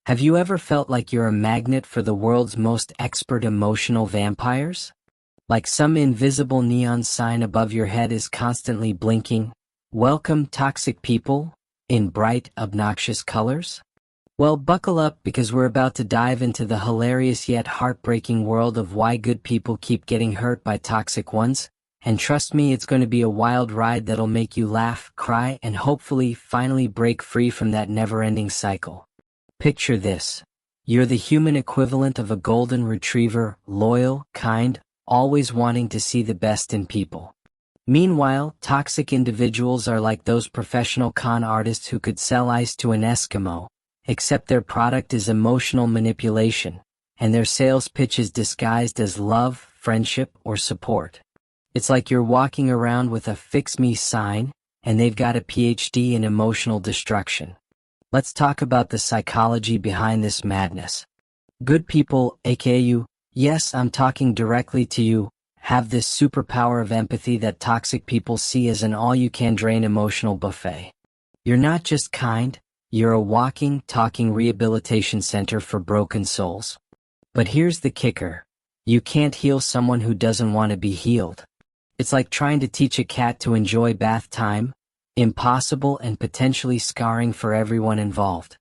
Have you ever felt like you're a magnet for the world's most expert emotional vampires? Like some invisible neon sign above your head is constantly blinking, "Welcome, toxic people," in bright, obnoxious colors? Well, buckle up because we're about to dive into the hilarious yet heartbreaking world of why good people keep getting hurt by toxic ones. And trust me, it's going to be a wild ride that'll make you laugh, cry, and hopefully finally break free from that never-ending cycle. Picture this. You're the human equivalent of a golden retriever, loyal, kind, always wanting to see the best in people. Meanwhile, toxic individuals are like those professional con artists who could sell ice to an Eskimo, except their product is emotional manipulation, and their sales pitch is disguised as love, friendship, or support. It's like you're walking around with a "fix me" sign, and they've got a PhD in emotional destruction. Let's talk about the psychology behind this madness. Good people, aka you, yes, I'm talking directly to you, have this superpower of empathy that toxic people see as an all-you-can-drain emotional buffet. You're not just kind, you're a walking, talking rehabilitation center for broken souls. But here's the kicker. You can't heal someone who doesn't want to be healed. It's like trying to teach a cat to enjoy bath time. Impossible and potentially scarring for everyone involved.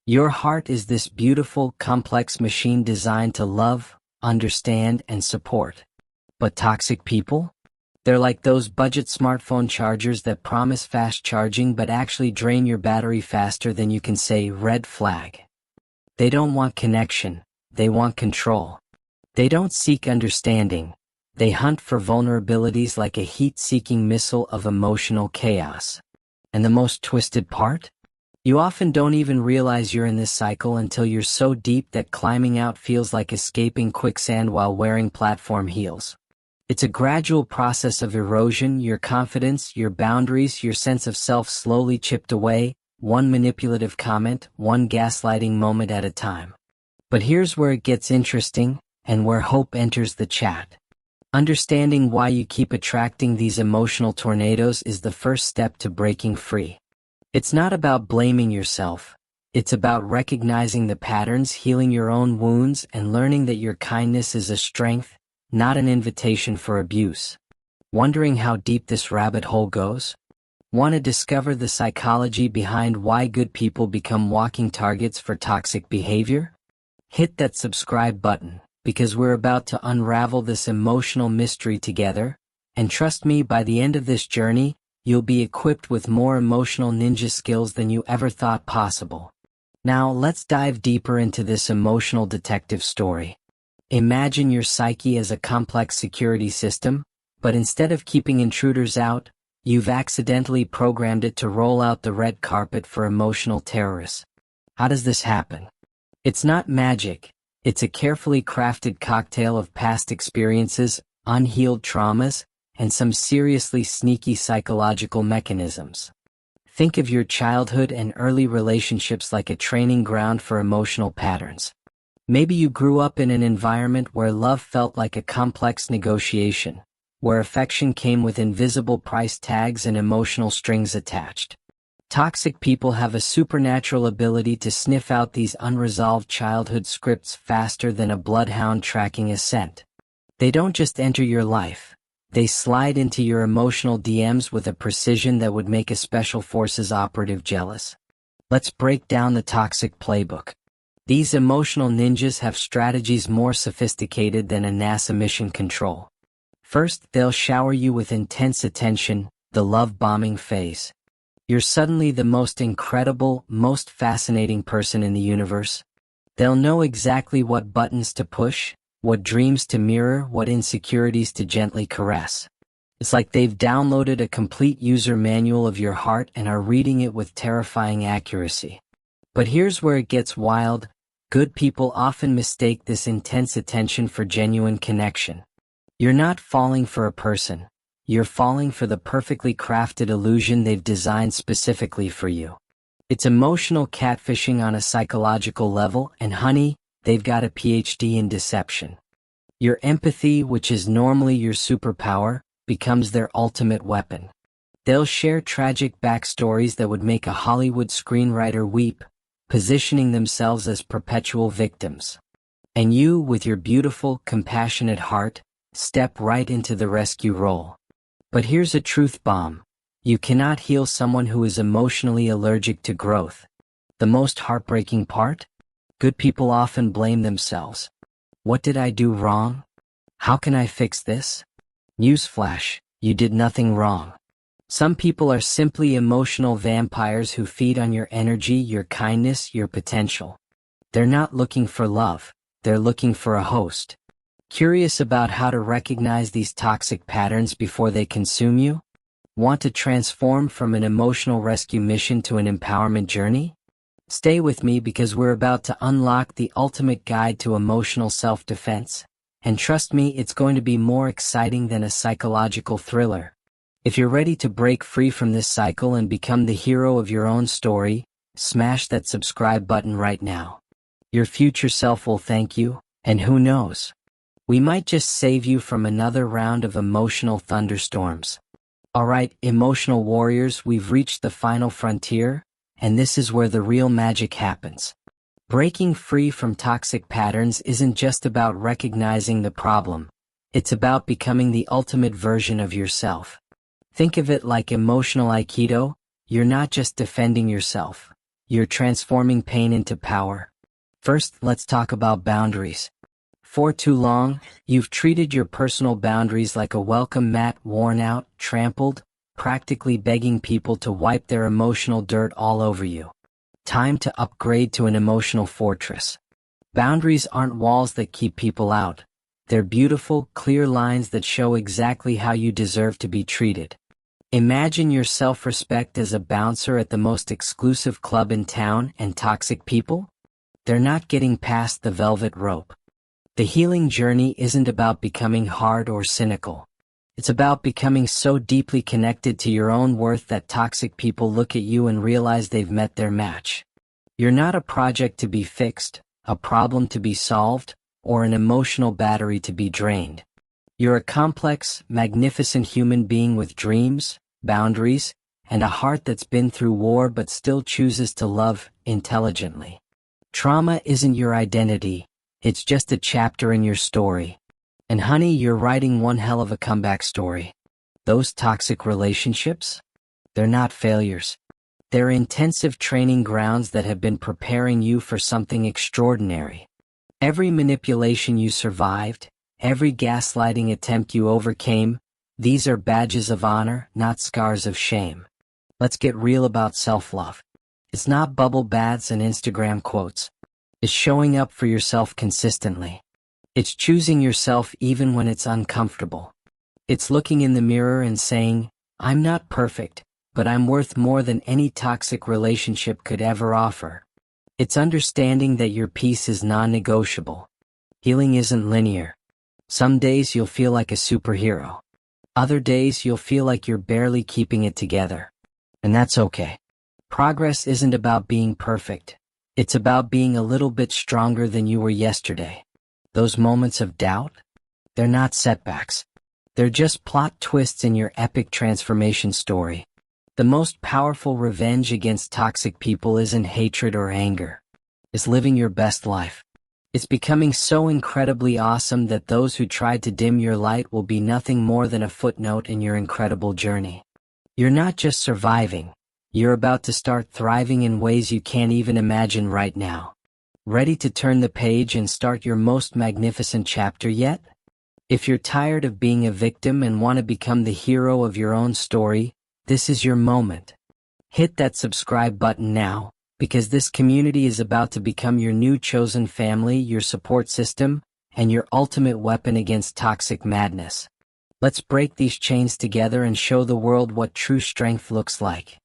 Your heart is this beautiful, complex machine designed to love, understand, and support. But toxic people? They're like those budget smartphone chargers that promise fast charging but actually drain your battery faster than you can say "red flag." They don't want connection, they want control. They don't seek understanding. They hunt for vulnerabilities like a heat-seeking missile of emotional chaos. And the most twisted part? You often don't even realize you're in this cycle until you're so deep that climbing out feels like escaping quicksand while wearing platform heels. It's a gradual process of erosion, your confidence, your boundaries, your sense of self slowly chipped away, one manipulative comment, one gaslighting moment at a time. But here's where it gets interesting, and where hope enters the chat. Understanding why you keep attracting these emotional tornadoes is the first step to breaking free. It's not about blaming yourself. It's about recognizing the patterns, healing your own wounds, and learning that your kindness is a strength, not an invitation for abuse. Wondering how deep this rabbit hole goes? Want to discover the psychology behind why good people become walking targets for toxic behavior? Hit that subscribe button, because we're about to unravel this emotional mystery together, and trust me, by the end of this journey, you'll be equipped with more emotional ninja skills than you ever thought possible. Now, let's dive deeper into this emotional detective story. Imagine your psyche as a complex security system, but instead of keeping intruders out, you've accidentally programmed it to roll out the red carpet for emotional terrorists. How does this happen? It's not magic. It's a carefully crafted cocktail of past experiences, unhealed traumas, and some seriously sneaky psychological mechanisms. Think of your childhood and early relationships like a training ground for emotional patterns. Maybe you grew up in an environment where love felt like a complex negotiation, where affection came with invisible price tags and emotional strings attached. Toxic people have a supernatural ability to sniff out these unresolved childhood scripts faster than a bloodhound tracking a scent. They don't just enter your life. They slide into your emotional DMs with a precision that would make a Special Forces operative jealous. Let's break down the toxic playbook. These emotional ninjas have strategies more sophisticated than a NASA mission control. First, they'll shower you with intense attention, the love bombing phase. You're suddenly the most incredible, most fascinating person in the universe. They'll know exactly what buttons to push, what dreams to mirror, what insecurities to gently caress. It's like they've downloaded a complete user manual of your heart and are reading it with terrifying accuracy. But here's where it gets wild. Good people often mistake this intense attention for genuine connection. You're not falling for a person. You're falling for the perfectly crafted illusion they've designed specifically for you. It's emotional catfishing on a psychological level, and honey, they've got a PhD in deception. Your empathy, which is normally your superpower, becomes their ultimate weapon. They'll share tragic backstories that would make a Hollywood screenwriter weep, positioning themselves as perpetual victims. And you, with your beautiful, compassionate heart, step right into the rescue role. But here's a truth bomb. You cannot heal someone who is emotionally allergic to growth. The most heartbreaking part? Good people often blame themselves. What did I do wrong? How can I fix this? Newsflash, you did nothing wrong. Some people are simply emotional vampires who feed on your energy, your kindness, your potential. They're not looking for love, they're looking for a host. Curious about how to recognize these toxic patterns before they consume you? Want to transform from an emotional rescue mission to an empowerment journey? Stay with me because we're about to unlock the ultimate guide to emotional self-defense. And trust me, it's going to be more exciting than a psychological thriller. If you're ready to break free from this cycle and become the hero of your own story, smash that subscribe button right now. Your future self will thank you, and who knows? We might just save you from another round of emotional thunderstorms. Alright, emotional warriors, we've reached the final frontier, and this is where the real magic happens. Breaking free from toxic patterns isn't just about recognizing the problem. It's about becoming the ultimate version of yourself. Think of it like emotional Aikido. You're not just defending yourself. You're transforming pain into power. First, let's talk about boundaries. For too long, you've treated your personal boundaries like a welcome mat, worn out, trampled, practically begging people to wipe their emotional dirt all over you. Time to upgrade to an emotional fortress. Boundaries aren't walls that keep people out. They're beautiful, clear lines that show exactly how you deserve to be treated. Imagine your self-respect as a bouncer at the most exclusive club in town, and toxic people? They're not getting past the velvet rope. The healing journey isn't about becoming hard or cynical. It's about becoming so deeply connected to your own worth that toxic people look at you and realize they've met their match. You're not a project to be fixed, a problem to be solved, or an emotional battery to be drained. You're a complex, magnificent human being with dreams, boundaries, and a heart that's been through war but still chooses to love intelligently. Trauma isn't your identity, it's just a chapter in your story. And honey, you're writing one hell of a comeback story. Those toxic relationships? They're not failures. They're intensive training grounds that have been preparing you for something extraordinary. Every manipulation you survived, every gaslighting attempt you overcame, these are badges of honor, not scars of shame. Let's get real about self-love. It's not bubble baths and Instagram quotes. It's showing up for yourself consistently. It's choosing yourself even when it's uncomfortable. It's looking in the mirror and saying, I'm not perfect, but I'm worth more than any toxic relationship could ever offer. It's understanding that your peace is non-negotiable. Healing isn't linear. Some days you'll feel like a superhero. Other days you'll feel like you're barely keeping it together. And that's okay. Progress isn't about being perfect. It's about being a little bit stronger than you were yesterday. Those moments of doubt? They're not setbacks. They're just plot twists in your epic transformation story. The most powerful revenge against toxic people isn't hatred or anger. It's living your best life. It's becoming so incredibly awesome that those who tried to dim your light will be nothing more than a footnote in your incredible journey. You're not just surviving. You're about to start thriving in ways you can't even imagine right now. Ready to turn the page and start your most magnificent chapter yet? If you're tired of being a victim and want to become the hero of your own story, this is your moment. Hit that subscribe button now, because this community is about to become your new chosen family, your support system, and your ultimate weapon against toxic madness. Let's break these chains together and show the world what true strength looks like.